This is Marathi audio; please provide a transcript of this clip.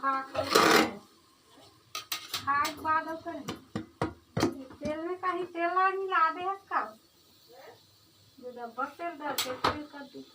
खा कर खाए के बाद ओकर तेल में कहीं तेल मिला दे का जो डब्बा तेल डाल के तेल कर दी